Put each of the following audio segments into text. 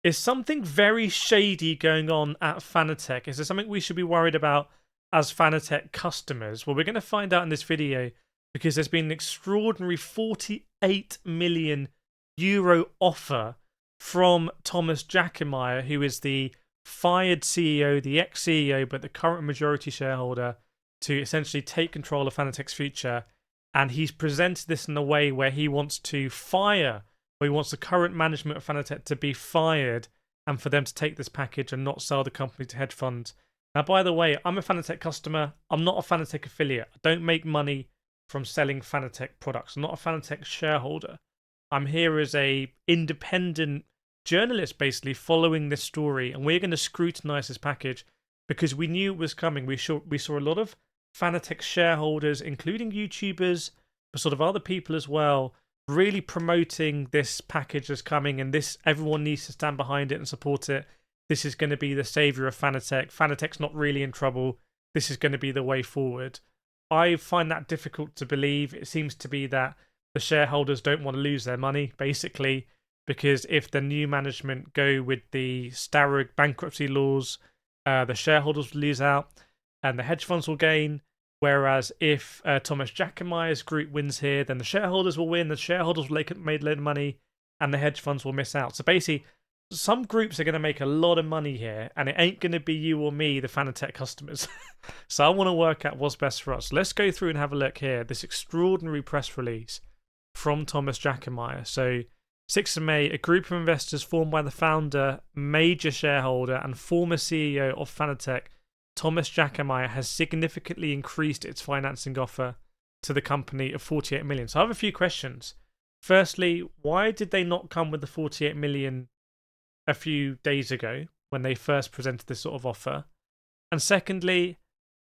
Is something very shady going on at Fanatec? Is there something we should be worried about as Fanatec customers? Well, we're going to find out in this video because there's been an extraordinary 48 million euro offer from Thomas Jackermeier, who is the fired CEO, the ex-CEO, but the current majority shareholder, to essentially take control of Fanatec's future. And he's presented this in a way where he wants to fire, or he wants the current management of Fanatec to be fired and for them to take this package and not sell the company to hedge funds. Now, by the way, I'm a Fanatec customer. I'm not a Fanatec affiliate. I don't make money from selling Fanatec products. I'm not a Fanatec shareholder. I'm here as a independent journalist, basically following this story, and we're going to scrutinize this package because we knew it was coming. We saw a lot of Fanatec shareholders, including YouTubers, but sort of other people as well, really promoting this package as coming, and this everyone needs to stand behind it and support it. This is going to be the savior of Fanatec. Fanatec's not really in trouble. This is going to be the way forward. I find that difficult to believe. It seems to be that the shareholders don't want to lose their money, basically, because if the new management go with the Starrett bankruptcy laws, the shareholders will lose out and the hedge funds will gain. Whereas if Thomas Jackermeier's group wins here, then the shareholders will win, the shareholders will make a load of money, and the hedge funds will miss out. So basically, some groups are going to make a lot of money here, and it ain't going to be you or me, the Fanatec customers. So I want to work out what's best for us. Let's go through and have a look here. This extraordinary press release from Thomas Jackermeier. So 6th of May, a group of investors formed by the founder, major shareholder, and former CEO of Fanatec, Thomas Jackermeier, has significantly increased its financing offer to the company of 48 million. So I have a few questions. Firstly, why did they not come with the 48 million a few days ago when they first presented this sort of offer? And secondly,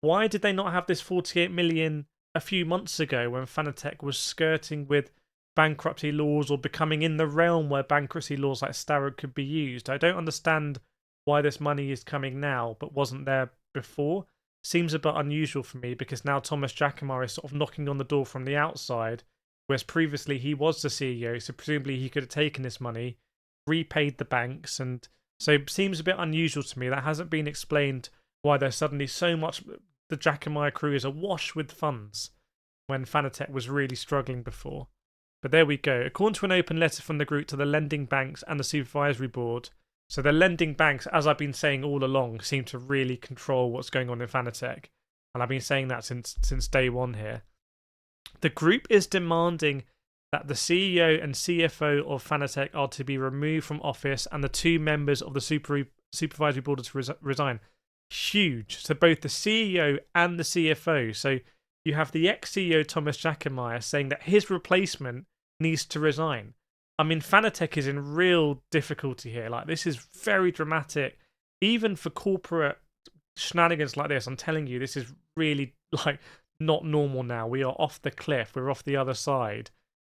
why did they not have this 48 million a few months ago when Fanatec was skirting with bankruptcy laws or becoming in the realm where bankruptcy laws like Starrett could be used? I don't understand why this money is coming now but wasn't there before. Seems a bit unusual for me because now Thomas Jackermeier is sort of knocking on the door from the outside, whereas previously he was the CEO, so presumably he could have taken this money, repaid the banks, and so it seems a bit unusual to me. That hasn't been explained why there's suddenly so much. The Jackermeier crew is awash with funds when Fanatec was really struggling before. But there we go. According to an open letter from the group to the lending banks and the supervisory board, so the lending banks, as I've been saying all along, seem to really control what's going on in Fanatec, and I've been saying that since day one here. The group is demanding that the CEO and CFO of Fanatec are to be removed from office and the two members of the supervisory board are to resign. Huge. So both the CEO and the CFO. So you have the ex-CEO Thomas Jackermeier saying that his replacement needs to resign. I mean, Fanatec is in real difficulty here. Like, this is very dramatic. Even for corporate shenanigans like this, I'm telling you, this is really, like, not normal now. We are off the cliff. We're off the other side.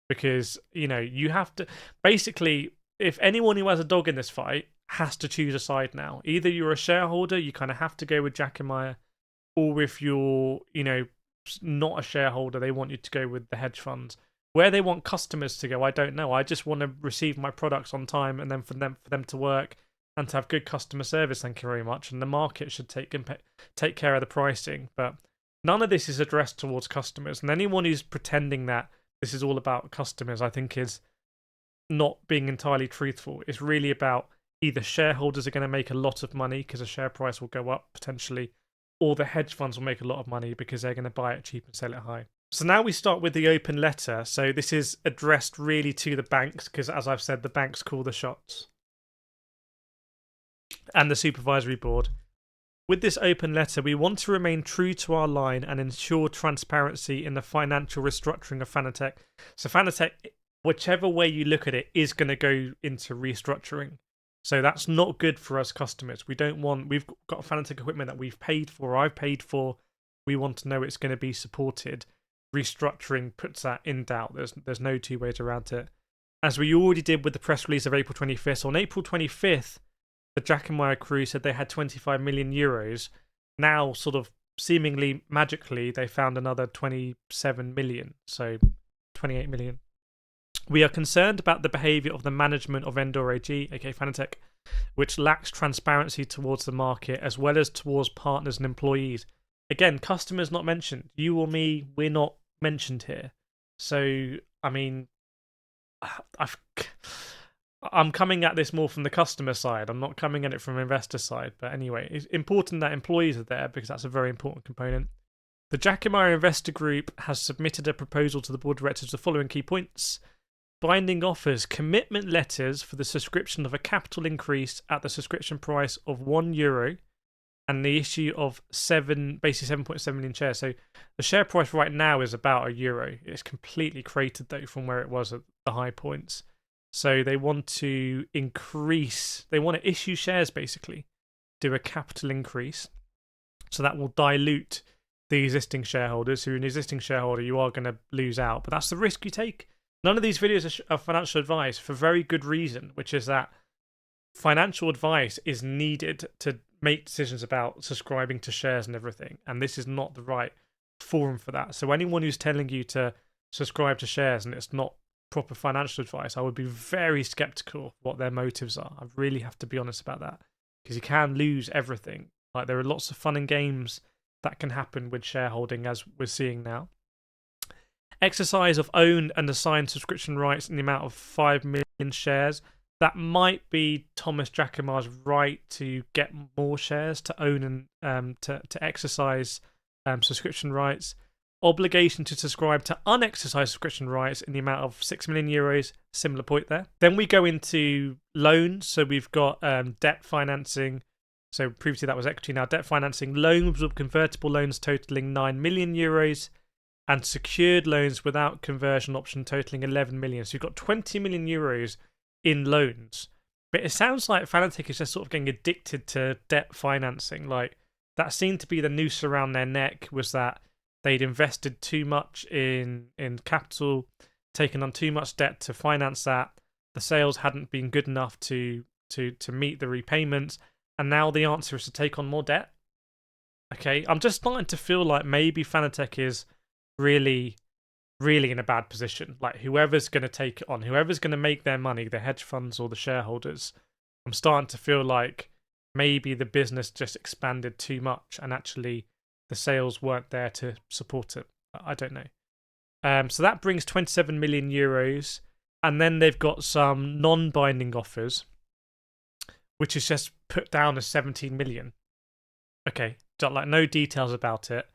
Because, you know, you have to... Basically, if anyone who has a dog in this fight has to choose a side now. Either you're a shareholder, you kind of have to go with Jackermeier, or if you're, you know, not a shareholder, they want you to go with the hedge funds. Where they want customers to go, I don't know. I just want to receive my products on time, and then for them to work and to have good customer service. Thank you very much. And the market should take care of the pricing. But none of this is addressed towards customers. And anyone who's pretending that this is all about customers, I think, is not being entirely truthful. It's really about either shareholders are going to make a lot of money because the share price will go up potentially, or the hedge funds will make a lot of money because they're going to buy it cheap and sell it high. So now we start with the open letter. So this is addressed really to the banks because, as I've said, the banks call the shots. And the supervisory board. With this open letter, we want to remain true to our line and ensure transparency in the financial restructuring of Fanatec. So Fanatec, whichever way you look at it, is going to go into restructuring. So that's not good for us customers. We've got Fanatec equipment that we've paid for, I've paid for. We want to know it's going to be supported. Restructuring puts that in doubt. There's no two ways around it. As we already did with the press release of April 25th. So on April 25th, the Jackermeier crew said they had 25 million euros. Now, sort of seemingly magically, they found another 27 million. So 28 million. We are concerned about the behaviour of the management of Endor AG, aka Fanatec, which lacks transparency towards the market as well as towards partners and employees. Again, customers not mentioned. You or me, we're not mentioned here. So, I mean, I'm coming at this more from the customer side. I'm not coming at it from investor side. But anyway, it's important that employees are there because that's a very important component. The Jackermeier Investor Group has submitted a proposal to the board of directors with the following key points: binding offers, commitment letters for the subscription of a capital increase at the subscription price of €1 and the issue of basically 7.7 million shares. So the share price right now is about €1. It's completely cratered though from where it was at the high points. So they want to issue shares basically, do a capital increase. So that will dilute the existing shareholders. So you're an existing shareholder, you are going to lose out. But that's the risk you take. None of these videos are financial advice for very good reason, which is that financial advice is needed to make decisions about subscribing to shares and everything. And this is not the right forum for that. So anyone who's telling you to subscribe to shares and it's not proper financial advice, I would be very skeptical of what their motives are. I really have to be honest about that, because you can lose everything. Like, there are lots of fun and games that can happen with shareholding, as we're seeing now. Exercise of owned and assigned subscription rights in the amount of 5 million shares. That might be Thomas Jackermeier's right to get more shares, to own and to exercise subscription rights. Obligation to subscribe to unexercised subscription rights in the amount of €6 million. Similar point there. Then we go into loans. So we've got debt financing. So previously that was equity, now debt financing. Loans with convertible loans totaling €9 million and secured loans without conversion option totaling 11 million. So you've got 20 million euros in loans. But it sounds like Fanatec is just sort of getting addicted to debt financing. Like, that seemed to be the noose around their neck, was that they'd invested too much in capital, taken on too much debt to finance that. The sales hadn't been good enough to meet the repayments. And now the answer is to take on more debt. Okay, I'm just starting to feel like maybe Fanatec is really, really in a bad position. Like, whoever's going to take it on, whoever's going to make their money, the hedge funds or the shareholders, I'm starting to feel like maybe the business just expanded too much and actually the sales weren't there to support it. I don't know. So that brings 27 million euros. And then they've got some non-binding offers, which is just put down as 17 million. Okay, like no details about it.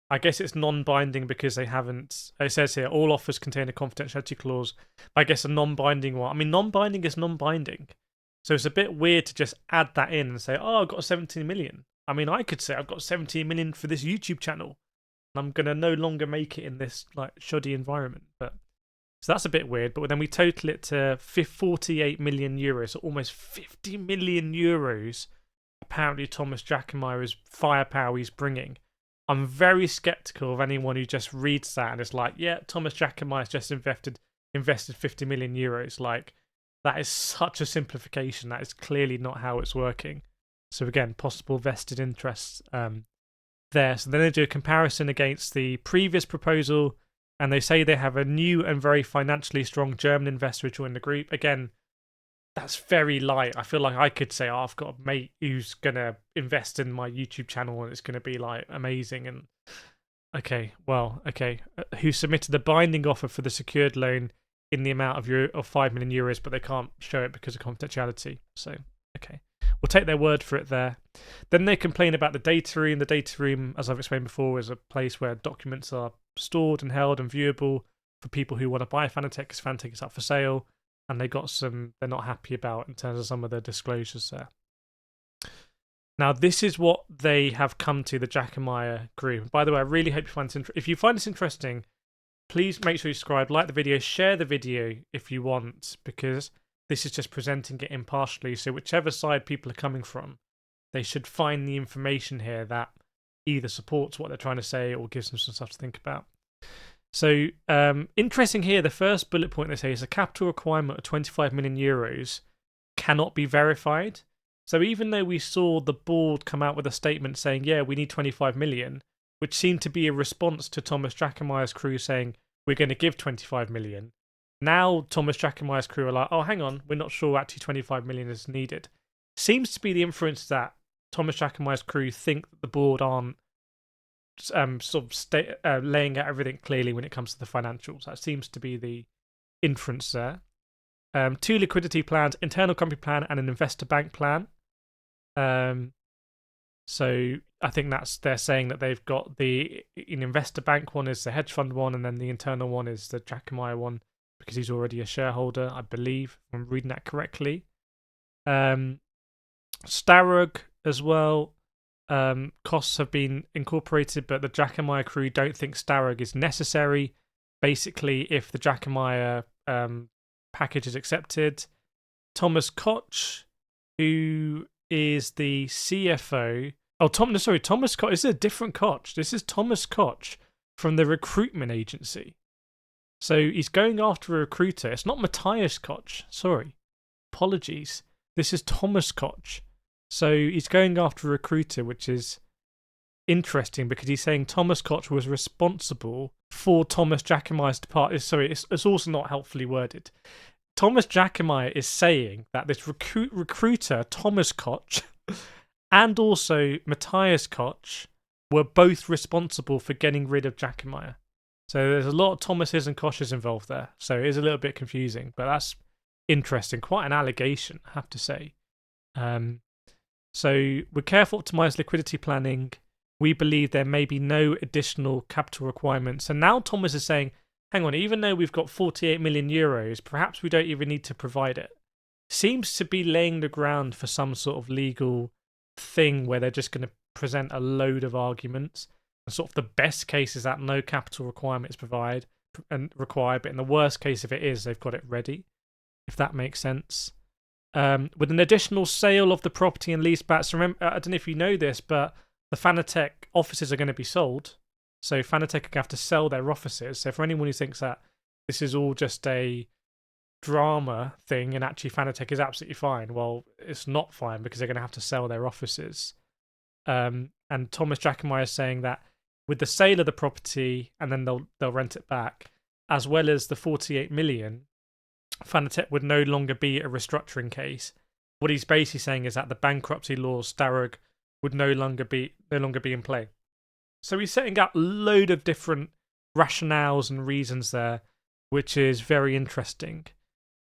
I guess it's non-binding because they haven't. It says here all offers contain a confidentiality clause. I guess a non-binding one. I mean, non-binding is non-binding, so it's a bit weird to just add that in and say, "Oh, I've got 17 million." I mean, I could say I've got 17 million for this YouTube channel, and I'm gonna no longer make it in this like shoddy environment. But so that's a bit weird. But then we total it to 48 million euros, so almost 50 million euros. Apparently, Thomas Jackermeier's firepower he's bringing. I'm very skeptical of anyone who just reads that and is like, yeah, Thomas Jackermeier's just invested 50 million euros. Like, that is such a simplification. That is clearly not how it's working. So again, possible vested interests there. So then they do a comparison against the previous proposal, and they say they have a new and very financially strong German investor join the group. Again, that's very light. I feel like I could say, oh, I've got a mate who's going to invest in my YouTube channel and it's going to be like amazing. And okay. Who submitted the binding offer for the secured loan in the amount of 5 million euros, but they can't show it because of confidentiality. So, okay. We'll take their word for it there. Then they complain about the data room. The data room, as I've explained before, is a place where documents are stored and held and viewable for people who want to buy Fanatec, because Fanatec is up for sale. And they're not happy about in terms of some of the disclosures there. Now, this is what they have come to, the Jackermeier group. By the way, I really hope you find this interesting. If you find this interesting, please make sure you subscribe, like the video, share the video if you want, because this is just presenting it impartially. So whichever side people are coming from, they should find the information here that either supports what they're trying to say or gives them some stuff to think about. So, interesting here, the first bullet point they say is a capital requirement of 25 million euros cannot be verified. So even though we saw the board come out with a statement saying, yeah, we need 25 million, which seemed to be a response to Thomas Jackermeier's crew saying, we're going to give 25 million. Now Thomas Jackermeier's crew are like, oh, hang on, we're not sure actually 25 million is needed. seems to be the inference that Thomas Jackermeier's crew think that the board aren't laying out everything clearly when it comes to the financials. That seems to be the inference there. 2 liquidity plans, internal company plan and an investor bank plan. So I think they're saying that they've got an investor bank one is the hedge fund one, and then the internal one is the Jackermeier one because he's already a shareholder, I believe, if I'm reading that correctly. Starrug as well. Costs have been incorporated, but the Jackermeier crew don't think Starrug is necessary. Basically, if the Jackermeier package is accepted, Thomas Koch, who is the CFO. Thomas Koch. This is a different Koch. This is Thomas Koch from the recruitment agency. So he's going after a recruiter. It's not Matthias Koch. Sorry. Apologies. This is Thomas Koch. So he's going after a recruiter, which is interesting because he's saying Thomas Koch was responsible for Thomas Jackermeier's departure. Sorry, it's also not helpfully worded. Thomas Jackermeier is saying that this recruiter, Thomas Koch, and also Matthias Koch were both responsible for getting rid of Jackermeier. So there's a lot of Thomases and Koches involved there. So it is a little bit confusing, but that's interesting. Quite an allegation, I have to say. So with careful optimized liquidity planning, we believe there may be no additional capital requirements. And now Thomas is saying, hang on, even though we've got 48 million euros, perhaps we don't even need to provide it. Seems to be laying the ground for some sort of legal thing where they're just going to present a load of arguments. And sort of the best case is that no capital requirements required, but in the worst case, if it is, they've got it ready, if that makes sense. With an additional sale of the property and leasebacks, remember, I don't know if you know this, but the Fanatec offices are going to be sold. So Fanatec are going to have to sell their offices. So for anyone who thinks that this is all just a drama thing and actually Fanatec is absolutely fine, well, it's not fine because they're going to have to sell their offices. And Thomas Jackermeier is saying that with the sale of the property and then they'll rent it back, as well as the 48 million, Fanatec would no longer be a restructuring case. What he's basically saying is that the bankruptcy laws, Starrug, would no longer be in play. So he's setting up a load of different rationales and reasons there, which is very interesting.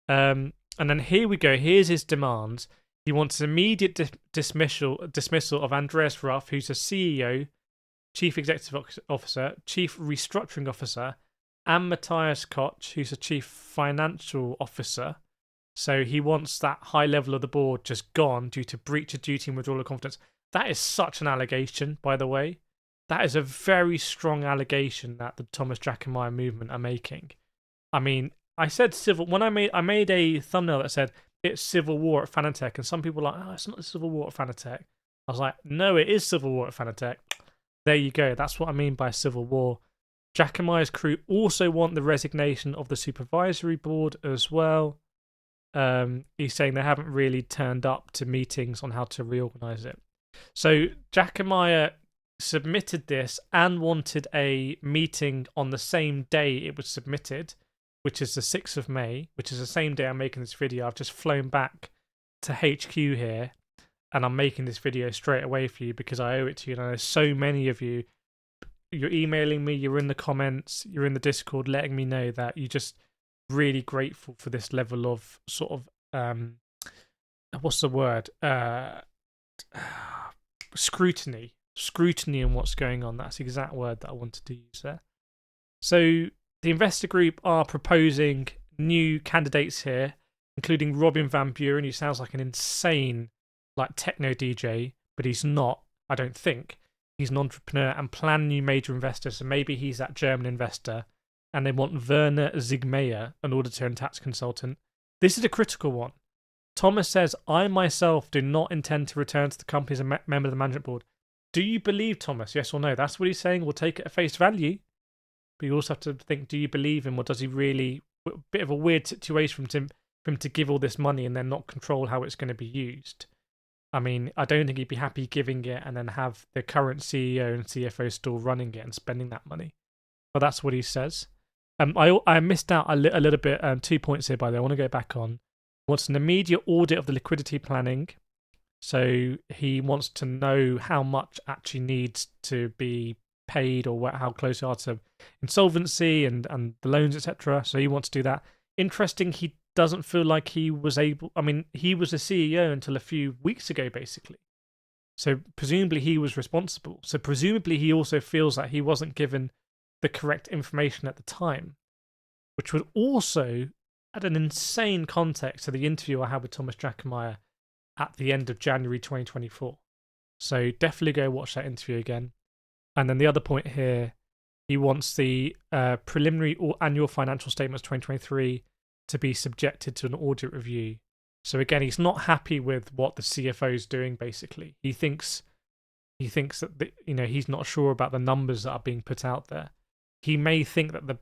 And then here we go. Here's his demands. He wants immediate dismissal of Andreas Ruff, who's a CEO, Chief Executive Officer, Chief Restructuring Officer, and Matthias Koch, who's a Chief Financial Officer. So he wants that high level of the board just gone due to breach of duty and withdrawal of confidence. That is such an allegation, by the way. That is a very strong allegation that the Thomas Jackermeier movement are making. I mean, I said civil when I made a thumbnail that said it's civil war at Fanatec, and some people were like, oh, it's not civil war at Fanatec. I was like, no, it is civil war at Fanatec. There you go. That's what I mean by civil war. Jackermeier's crew also want the resignation of the supervisory board as well. He's saying they haven't really turned up to meetings on how to reorganize it. So Jackermeier submitted this and wanted a meeting on the same day it was submitted, which is the 6th of May, which is the same day I'm making this video. I've just flown back to HQ here and I'm making this video straight away for you because I owe it to you. And there's so many of you. You're emailing me, you're in the comments, you're in the Discord letting me know that you're just really grateful for this level of sort of, what's the word? Scrutiny on what's going on. That's the exact word that I wanted to use there. So the investor group are proposing new candidates here, including Robin Van Buren, who sounds like an insane techno DJ, but he's not, I don't think. He's an entrepreneur and plan new major investors, so maybe he's that German investor. And they want Werner Ziegmeyer, an auditor and tax consultant. This is a critical one. Thomas says, I myself do not intend to return to the company as a member of the management board. Do you believe Thomas? Yes or no? That's what he's saying. We'll take it at face value. But you also have to think, do you believe him, or does he really... A bit of a weird situation for him to give all this money and then not control how it's going to be used. I mean, I don't think he'd be happy giving it and then have the current CEO and CFO still running it and spending that money. But that's what he says. I missed out a little bit, 2 points here, by the way. I want to go back on. Wants an immediate audit of the liquidity planning. So he wants to know how much actually needs to be paid, or how close you are to insolvency and the loans, etc. So he wants to do that. Interesting, he doesn't feel like he was able. I mean, he was a CEO until a few weeks ago, basically. So presumably he was responsible. So presumably he also feels that he wasn't given the correct information at the time, which would also add an insane context to the interview I had with Thomas Jackermeier at the end of January 2024. So definitely go watch that interview again. And then the other point here, he wants the preliminary or annual financial statements 2023 to be subjected to an audit review. So again, he's not happy with what the CFO is doing. Basically, he thinks that he's not sure about the numbers that are being put out there. He may think that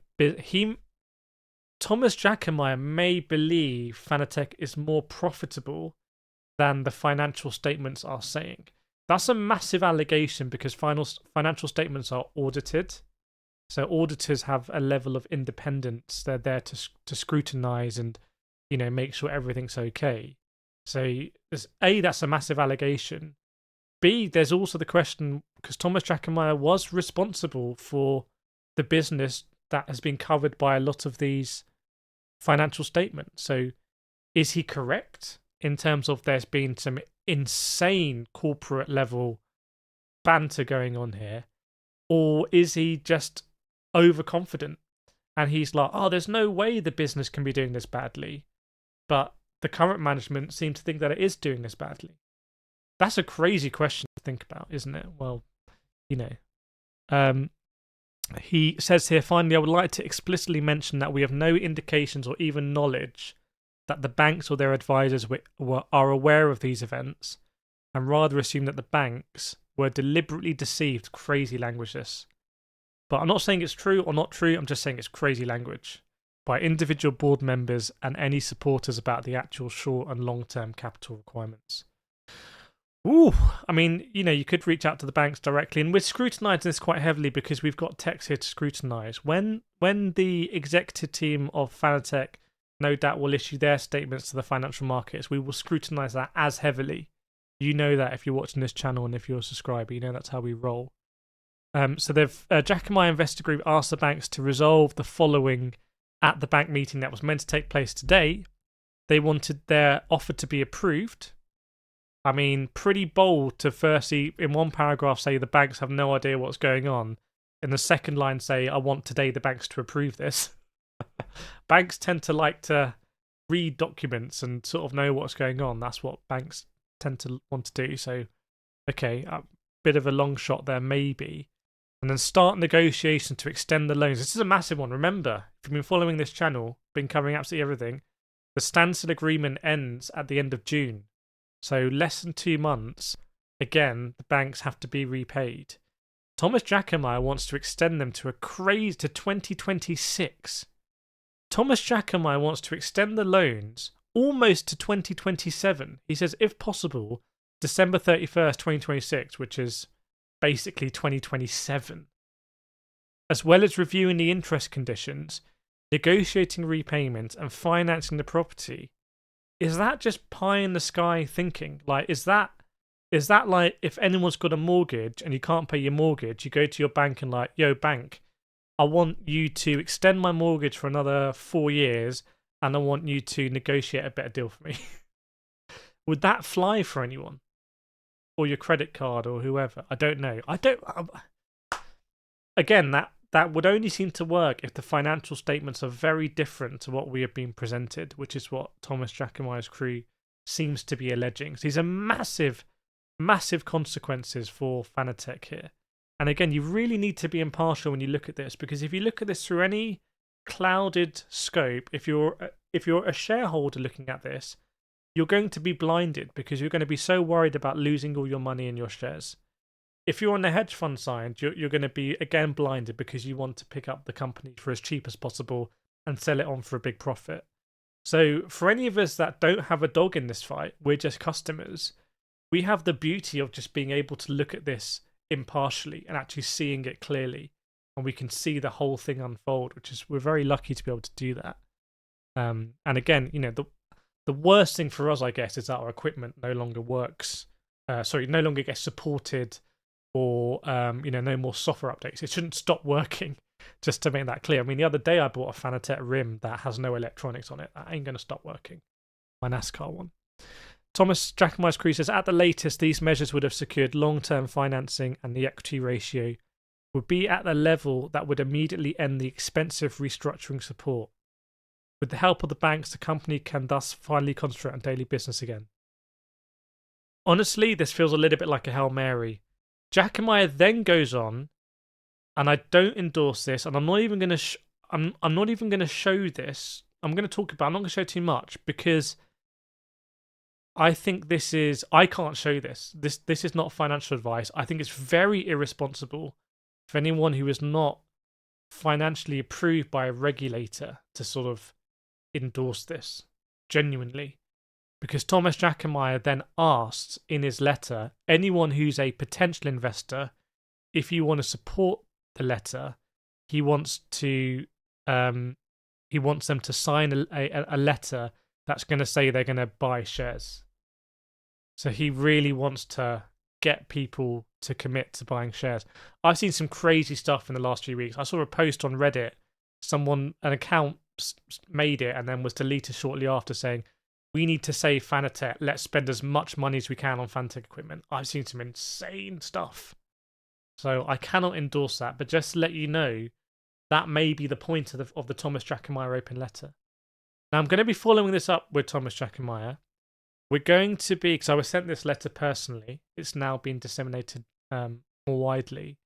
Thomas Jackermeier may believe Fanatec is more profitable than the financial statements are saying. That's a massive allegation because financial statements are audited. So auditors have a level of independence. They're there to scrutinize and make sure everything's okay. So that's a massive allegation. B, there's also the question, because Thomas Jackermeier was responsible for the business that has been covered by a lot of these financial statements. So is he correct in terms of there's been some insane corporate level banter going on here? Or is he just overconfident and he's like, oh, there's no way the business can be doing this badly, but the current management seem to think that it is doing this badly? That's a crazy question to think about, isn't it? Well, he says here, finally, I would like to explicitly mention that we have no indications or even knowledge that the banks or their advisors are aware of these events, and rather assume that the banks were deliberately deceived. Crazy language, this. But I'm not saying it's true or not true, I'm just saying it's crazy language by individual board members and any supporters about the actual short and long-term capital requirements. Ooh, I mean, you could reach out to the banks directly, and we're scrutinising this quite heavily because we've got techs here to scrutinise. When the executive team of Fanatec no doubt will issue their statements to the financial markets, we will scrutinise that as heavily. You know that if you're watching this channel and if you're a subscriber, that's how we roll. So they've Jackermeier Investor Group asked the banks to resolve the following at the bank meeting that was meant to take place today. They wanted their offer to be approved. I mean, pretty bold to firstly, in one paragraph, say the banks have no idea what's going on. In the second line, say, I want today the banks to approve this. Banks tend to like to read documents and sort of know what's going on. That's what banks tend to want to do. So, okay, a bit of a long shot there, maybe. And then start negotiations to extend the loans. This is a massive one. Remember, if you've been following this channel, been covering absolutely everything, the standstill agreement ends at the end of June. So less than 2 months, again, the banks have to be repaid. Thomas Jackermeier wants to extend them to 2026. Thomas Jackermeier wants to extend the loans almost to 2027. He says, if possible, December 31st, 2026, which is basically 2027. As well as reviewing the interest conditions, negotiating repayment, and financing the property. Is that just pie in the sky thinking? Like, is that like if anyone's got a mortgage and you can't pay your mortgage, you go to your bank and like, yo, bank, I want you to extend my mortgage for another 4 years and I want you to negotiate a better deal for me. Would that fly for anyone? Or your credit card or whoever? I don't know. Again, that would only seem to work if the financial statements are very different to what we have been presented, which is what Thomas Jackermeier's crew seems to be alleging. So these are massive, massive consequences for Fanatec here. And again, you really need to be impartial when you look at this, because if you look at this through any clouded scope, if you're a shareholder looking at this, you're going to be blinded because you're going to be so worried about losing all your money in your shares. If you're on the hedge fund side, you're going to be, again, blinded because you want to pick up the company for as cheap as possible and sell it on for a big profit. So for any of us that don't have a dog in this fight, we're just customers, we have the beauty of just being able to look at this impartially and actually seeing it clearly. And we can see the whole thing unfold, we're very lucky to be able to do that. And again, the worst thing for us, I guess, is that our equipment no longer works no longer gets supported, or no more software updates. It shouldn't stop working. Just to make that clear. I mean, the other day I bought a Fanatec rim that has no electronics on it. That ain't going to stop working. My NASCAR one. Thomas Jackermeier's crew says, at the latest, these measures would have secured long-term financing, and the equity ratio would be at the level that would immediately end the expensive restructuring support. With the help of the banks, the company can thus finally concentrate on daily business again. Honestly, this feels a little bit like a Hail Mary. Jackermeier then goes on, and I don't endorse this, and I'm not even going to I'm not even going to show this. I'm going to talk about. I'm not going to show too much because I think I can't show this. This is not financial advice. I think it's very irresponsible for anyone who is not financially approved by a regulator to sort of endorse this genuinely. Because Thomas Jackermeier then asked in his letter, anyone who's a potential investor, if you want to support the letter, he wants them to sign a letter that's going to say they're going to buy shares. So he really wants to get people to commit to buying shares. I've seen some crazy stuff in the last few weeks. I saw a post on Reddit. An account made it and then was deleted shortly after, saying, we need to save Fanatec. Let's spend as much money as we can on Fanatec equipment. I've seen some insane stuff. So I cannot endorse that, but just to let you know, that may be the point of the Thomas Jackermeier open letter. Now, I'm going to be following this up with Thomas Jackermeier. We're going to be, because I was sent this letter personally, it's now been disseminated more widely.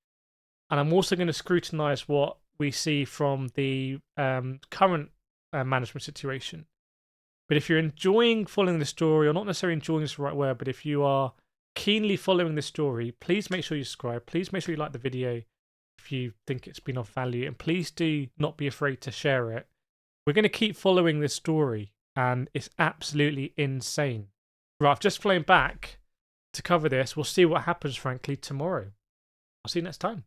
And I'm also going to scrutinize what we see from the current management situation. But if you're enjoying following the story, or not necessarily enjoying is the right word, but if you are keenly following this story, please make sure you subscribe. Please make sure you like the video if you think it's been of value. And please do not be afraid to share it. We're going to keep following this story, and it's absolutely insane. Right, I've just flown back to cover this. We'll see what happens, frankly, tomorrow. I'll see you next time.